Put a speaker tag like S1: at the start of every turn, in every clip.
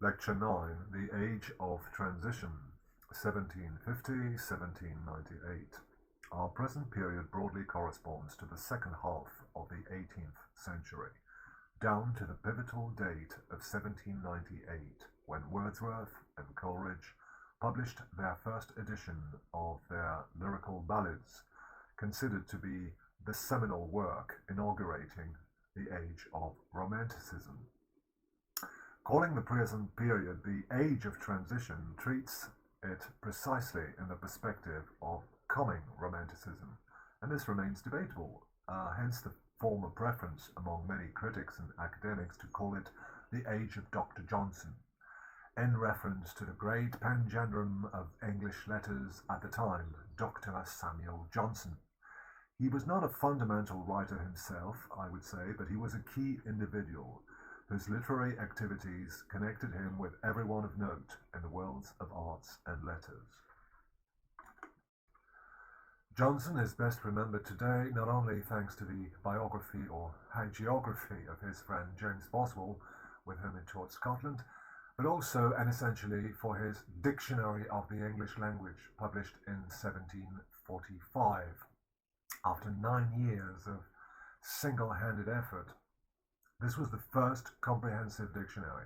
S1: Lecture 9, The Age of Transition, 1750–1798. Our present period broadly corresponds to the second half of the 18th century, down to the pivotal date of 1798, when Wordsworth and Coleridge published their first edition of their lyrical ballads, considered to be the seminal work inaugurating the age of Romanticism. Calling the present period the Age of Transition treats it precisely in the perspective of coming Romanticism, and this remains debatable, hence the former preference among many critics and academics to call it the Age of Dr. Johnson, in reference to the great pangendrum of English letters at the time, Dr. Samuel Johnson. He was not a fundamental writer himself, I would say, but he was a key individual whose literary activities connected him with everyone of note in the worlds of arts and letters. Johnson is best remembered today not only thanks to the biography or hagiography of his friend James Boswell, with whom he toured Scotland, but also and essentially for his Dictionary of the English Language, published in 1745. After 9 years of single-handed effort, this was the first comprehensive dictionary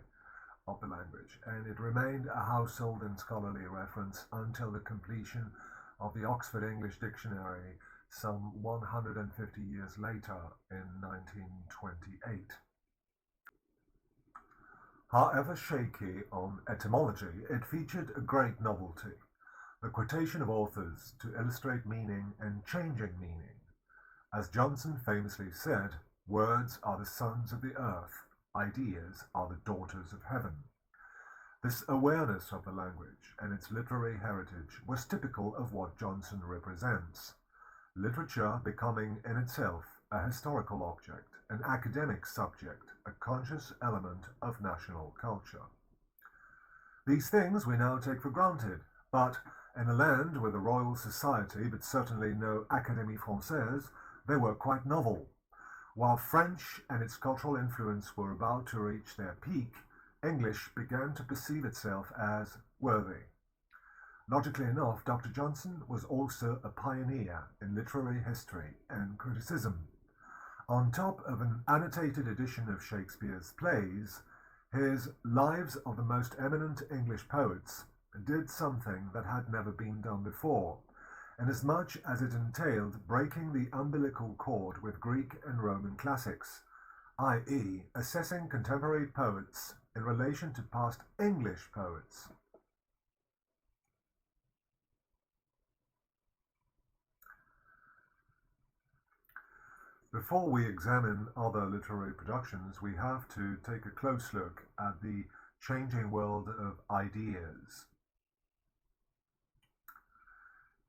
S1: of the language, and it remained a household and scholarly reference until the completion of the Oxford English Dictionary some 150 years later in 1928. However shaky on etymology, it featured a great novelty: the quotation of authors to illustrate meaning and changing meaning. As Johnson famously said, words are the sons of the earth, ideas are the daughters of heaven. This awareness of the language and its literary heritage was typical of what Johnson represents: literature becoming in itself a historical object, an academic subject, a conscious element of national culture. These things we now take for granted, but in a land with a royal society but certainly no Académie Française, they were quite novel. While French and its cultural influence were about to reach their peak, English began to perceive itself as worthy. Logically enough, Dr. Johnson was also a pioneer in literary history and criticism. On top of an annotated edition of Shakespeare's plays, his Lives of the Most Eminent English Poets did something that had never been done before, inasmuch as it entailed breaking the umbilical cord with Greek and Roman classics, i.e., assessing contemporary poets in relation to past English poets. Before we examine other literary productions, we have to take a close look at the changing world of ideas.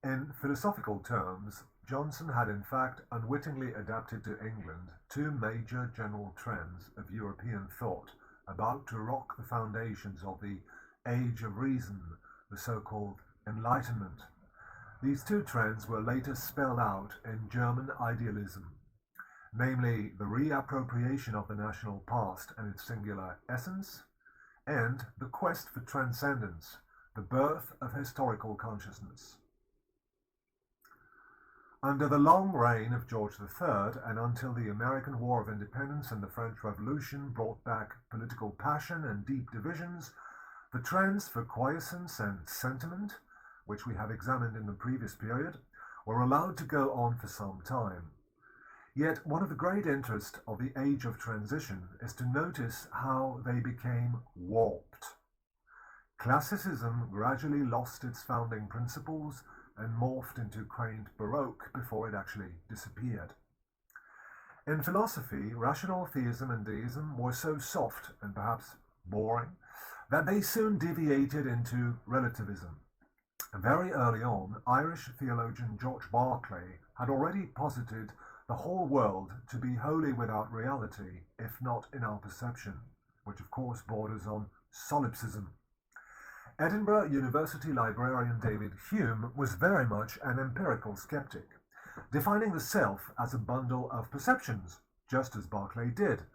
S1: In philosophical terms, Johnson had in fact unwittingly adapted to England two major general trends of European thought about to rock the foundations of the Age of Reason, the so-called Enlightenment. These two trends were later spelled out in German idealism, namely the reappropriation of the national past and its singular essence, and the quest for transcendence, the birth of historical consciousness. Under the long reign of George III, and until the American War of Independence and the French Revolution brought back political passion and deep divisions, the trends for quiescence and sentiment, which we have examined in the previous period, were allowed to go on for some time. Yet one of the great interests of the Age of Transition is to notice how they became warped. Classicism gradually lost its founding principles and morphed into quaint Baroque before it actually disappeared. In philosophy, rational theism and deism were so soft and perhaps boring that they soon deviated into relativism. Very early on, Irish theologian George Berkeley had already posited the whole world to be wholly without reality, if not in our perception, which of course borders on solipsism. Edinburgh University librarian David Hume was very much an empirical skeptic, defining the self as a bundle of perceptions, just as Berkeley did,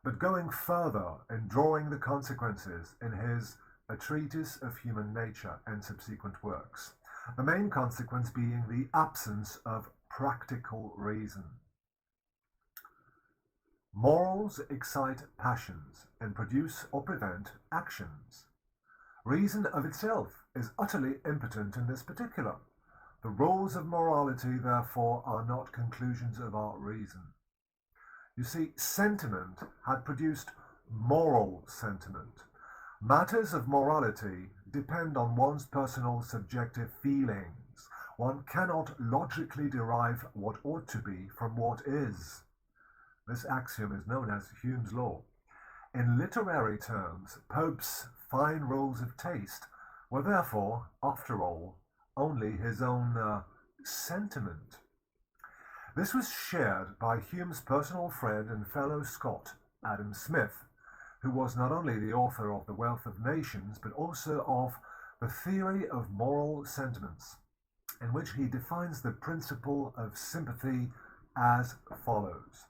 S1: but going further and drawing the consequences in his A Treatise of Human Nature and subsequent works, the main consequence being the absence of practical reason. Morals excite passions and produce or prevent actions. Reason of itself is utterly impotent in this particular. The rules of morality, therefore, are not conclusions of our reason. You see, sentiment had produced moral sentiment. Matters of morality depend on one's personal subjective feelings. One cannot logically derive what ought to be from what is. This axiom is known as Hume's law. In literary terms, Pope's fine rules of taste were therefore, after all, only his own sentiment. This was shared by Hume's personal friend and fellow Scot, Adam Smith, who was not only the author of The Wealth of Nations, but also of The Theory of Moral Sentiments, in which he defines the principle of sympathy as follows.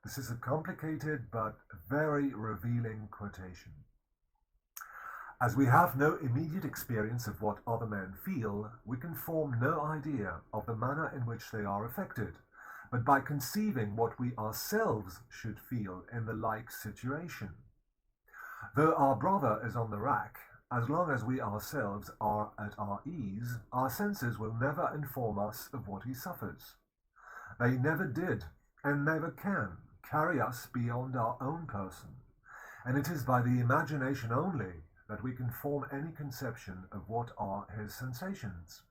S1: This is a complicated but very revealing quotation. As we have no immediate experience of what other men feel, we can form no idea of the manner in which they are affected, but by conceiving what we ourselves should feel in the like situation. Though our brother is on the rack, as long as we ourselves are at our ease, our senses will never inform us of what he suffers. They never did, and never can, carry us beyond our own person, and it is by the imagination only that we can form any conception of what are his sensations.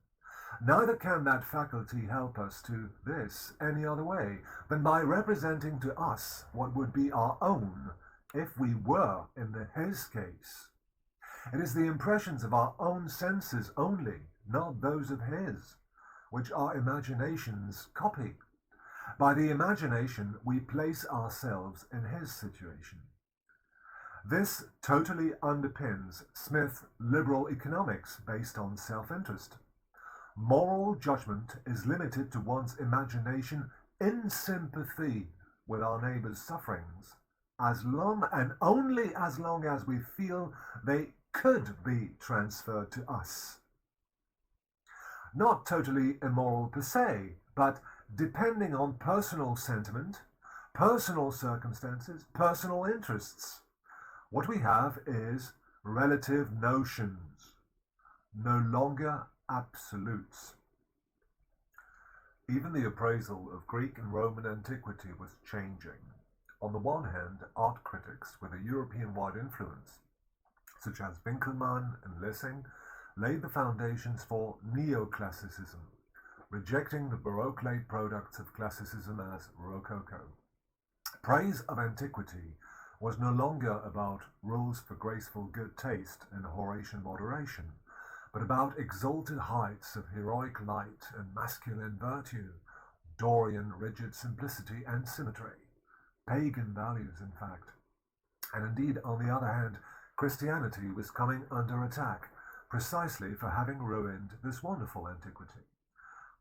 S1: Neither can that faculty help us to this any other way than by representing to us what would be our own if we were in his case. It is the impressions of our own senses only, not those of his, which our imaginations copy. By the imagination, we place ourselves in his situation. This totally underpins Smith's liberal economics based on self-interest. Moral judgment is limited to one's imagination in sympathy with our neighbor's sufferings, as long and only as long as we feel they could be transferred to us. Not totally immoral per se, but depending on personal sentiment, personal circumstances, personal interests. What we have is relative notions, no longer absolutes. Even the appraisal of Greek and Roman antiquity was changing. On the one hand, art critics with a European-wide influence, such as Winkelmann and Lessing, laid the foundations for neoclassicism, rejecting the Baroque late products of classicism as Rococo. Praise of antiquity was no longer about rules for graceful good taste and Horatian moderation, but about exalted heights of heroic light and masculine virtue, Dorian rigid simplicity and symmetry, pagan values in fact. And indeed, on the other hand, Christianity was coming under attack precisely for having ruined this wonderful antiquity.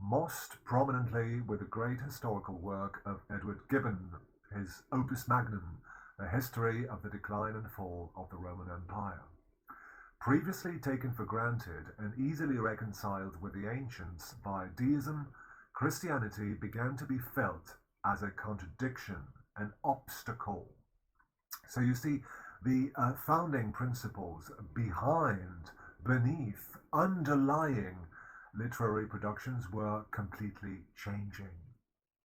S1: Most prominently with the great historical work of Edward Gibbon, his opus magnum, The History of the Decline and Fall of the Roman Empire. Previously taken for granted and easily reconciled with the ancients by deism, Christianity began to be felt as a contradiction, an obstacle. So you see, the founding principles behind, beneath, underlying literary productions were completely changing.